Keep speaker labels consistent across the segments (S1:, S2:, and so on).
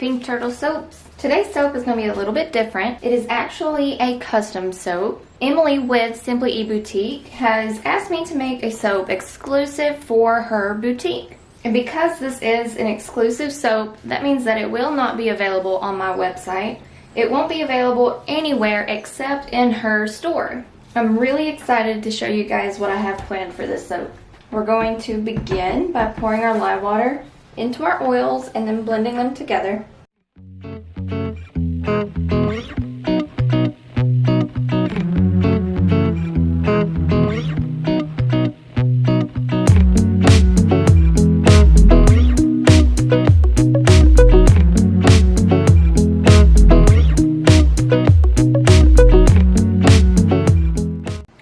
S1: Pink Turtle Soaps. Today's soap is going to be a little bit different. It is actually a custom soap. Emily with Simply E Boutique has asked me to make a soap exclusive for her boutique. And because this is an exclusive soap, that means that it will not be available on my website. It won't be available anywhere except in her store. I'm really excited to show you guys what I have planned for this soap. We're going to begin by pouring our lye water into our oils and then blending them together.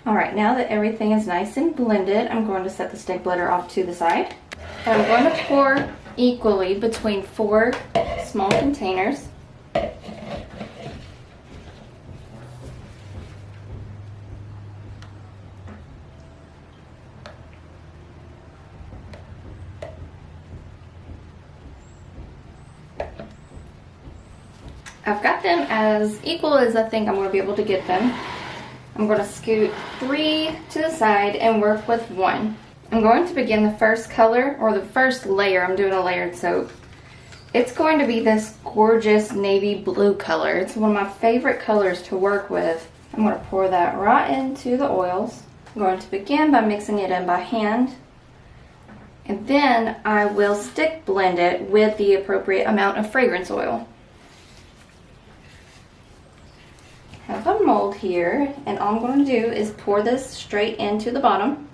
S1: Alright, now that everything is nice and blended, I'm going to set the stick blender off to the side. And I'm going to pour equally between 4 small containers. I've got them as equal as I think I'm going to be able to get them. I'm going to scoot 3 to the side and work with 1. I'm going to begin the first color, or the first layer. I'm doing a layered soap. It's going to be this gorgeous navy blue color. It's one of my favorite colors to work with. I'm going to pour that right into the oils. I'm going to begin by mixing it in by hand. And then I will stick blend it with the appropriate amount of fragrance oil. I have a mold here, and all I'm going to do is pour this straight into the bottom.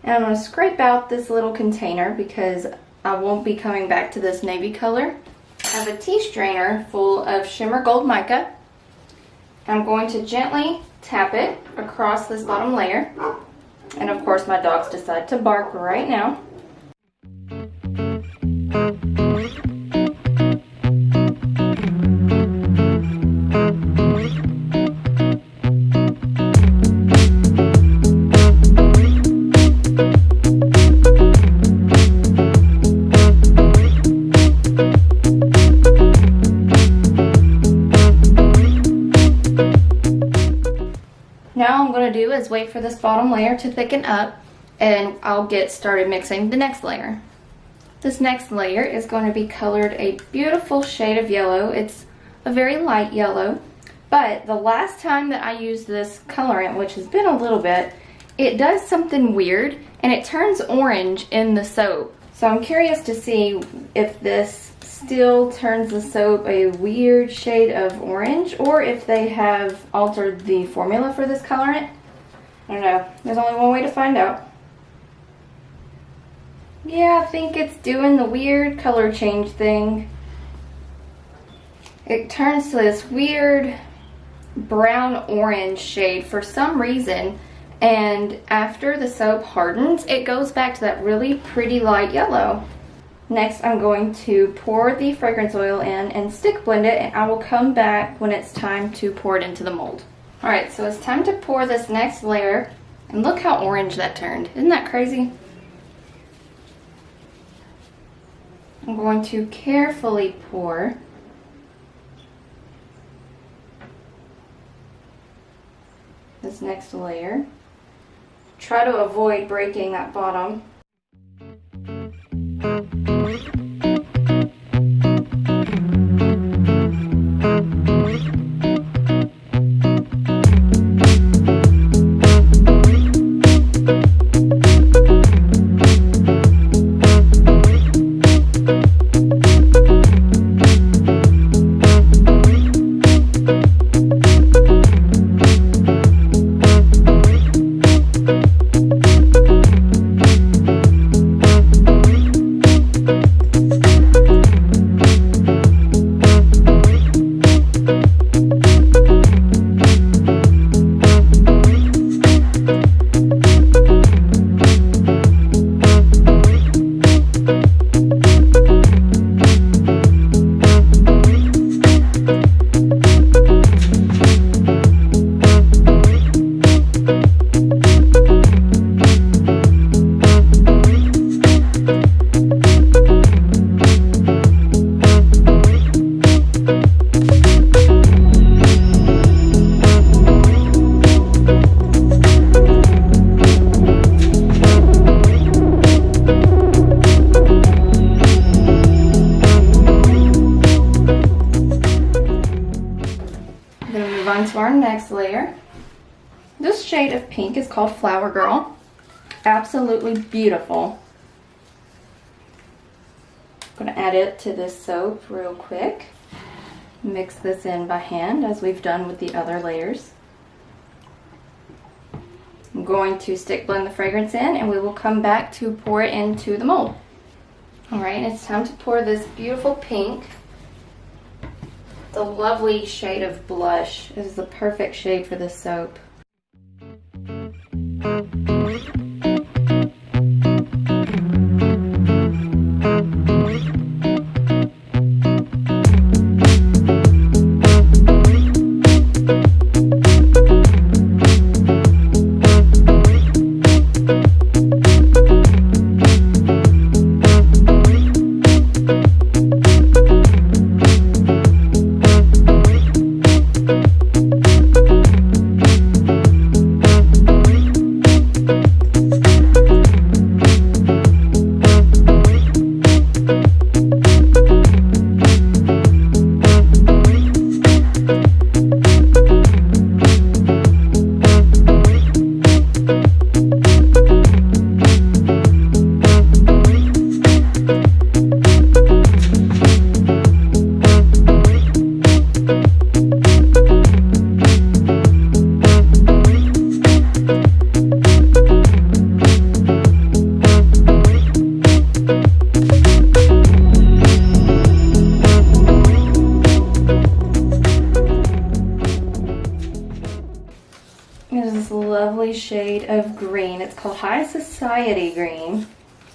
S1: And I'm going to scrape out this little container because I won't be coming back to this navy color. I have a tea strainer full of Shimmer Gold Mica. I'm going to gently tap it across this bottom layer. And of course my dogs decide to bark right now. Now all I'm going to do is wait for this bottom layer to thicken up, and I'll get started mixing the next layer. This next layer is going to be colored a beautiful shade of yellow. It's a very light yellow, but the last time that I used this colorant, which has been a little bit, it does something weird and it turns orange in the soap. So I'm curious to see if this still turns the soap a weird shade of orange, or if they have altered the formula for this colorant. I don't know. There's only one way to find out. Yeah, I think it's doing the weird color change thing. It turns to this weird brown orange shade for some reason, and after the soap hardens, it goes back to that really pretty light yellow. Next, I'm going to pour the fragrance oil in and stick blend it, and I will come back when it's time to pour it into the mold. Alright, so it's time to pour this next layer, and look how orange that turned. Isn't that crazy? I'm going to carefully pour. This next layer. Try to avoid breaking that bottom. move on to our next layer. This shade of pink is called Flower Girl. Absolutely beautiful. I'm going to add it to this soap real quick. Mix this in by hand as we've done with the other layers. I'm going to stick blend the fragrance in and we will come back to pour it into the mold. Alright, it's time to pour this beautiful pink. The lovely shade of blush. It is the perfect shade for this soap. This lovely shade of green. It's called High Society Green.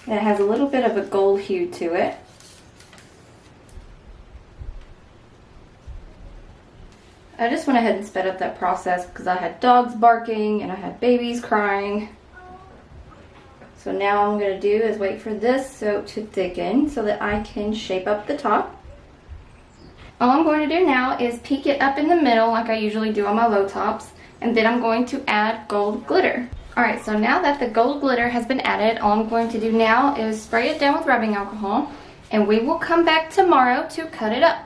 S1: And it has a little bit of a gold hue to it. I just went ahead and sped up that process because I had dogs barking and I had babies crying. So now all I'm going to do is wait for this soap to thicken so that I can shape up the top. All I'm going to do now is peek it up in the middle like I usually do on my low tops. And then I'm going to add gold glitter. Alright, so now that the gold glitter has been added, all I'm going to do now is spray it down with rubbing alcohol. And we will come back tomorrow to cut it up.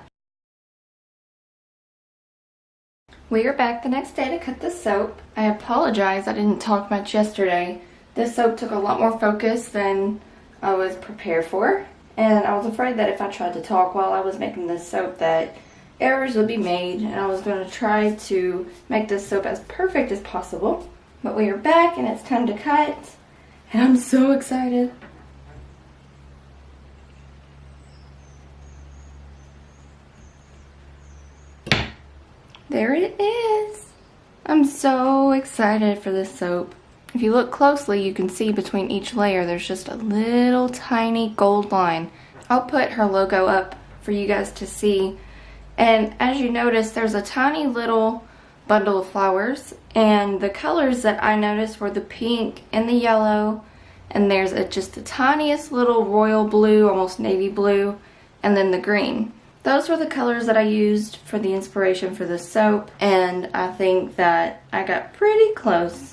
S1: We are back the next day to cut the soap. I apologize I didn't talk much yesterday. This soap took a lot more focus than I was prepared for. And I was afraid that if I tried to talk while I was making this soap that errors would be made, and I was going to try to make this soap as perfect as possible. But we are back and it's time to cut, and I'm so excited. There it is. I'm so excited for this soap. If you look closely, you can see between each layer there's just a little tiny gold line. I'll put her logo up for you guys to see. And as you notice, there's a tiny little bundle of flowers, and the colors that I noticed were the pink and the yellow, and there's just the tiniest little royal blue, almost navy blue, and then the green. Those were the colors that I used for the inspiration for this soap, and I think that I got pretty close.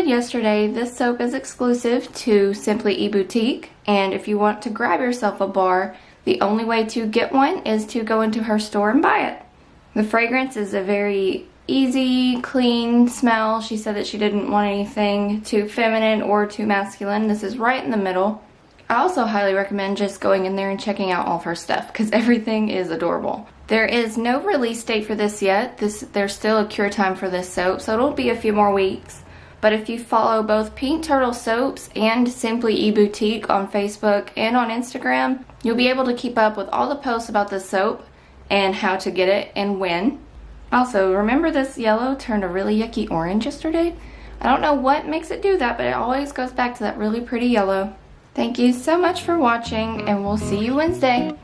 S1: yesterday, this soap is exclusive to Simply E Boutique, and if you want to grab yourself a bar, the only way to get one is to go into her store and buy it. The fragrance is a very easy, clean smell. She said that she didn't want anything too feminine or too masculine. This is right in the middle. I also highly recommend just going in there and checking out all of her stuff because everything is adorable. There is no release date for this yet. There's still a cure time for this soap, so it'll be a few more weeks. But if you follow both Pink Turtle Soaps and Simply E Boutique on Facebook and on Instagram, you'll be able to keep up with all the posts about this soap and how to get it and when. Also, remember this yellow turned a really yucky orange yesterday? I don't know what makes it do that, but it always goes back to that really pretty yellow. Thank you so much for watching, and we'll see you Wednesday.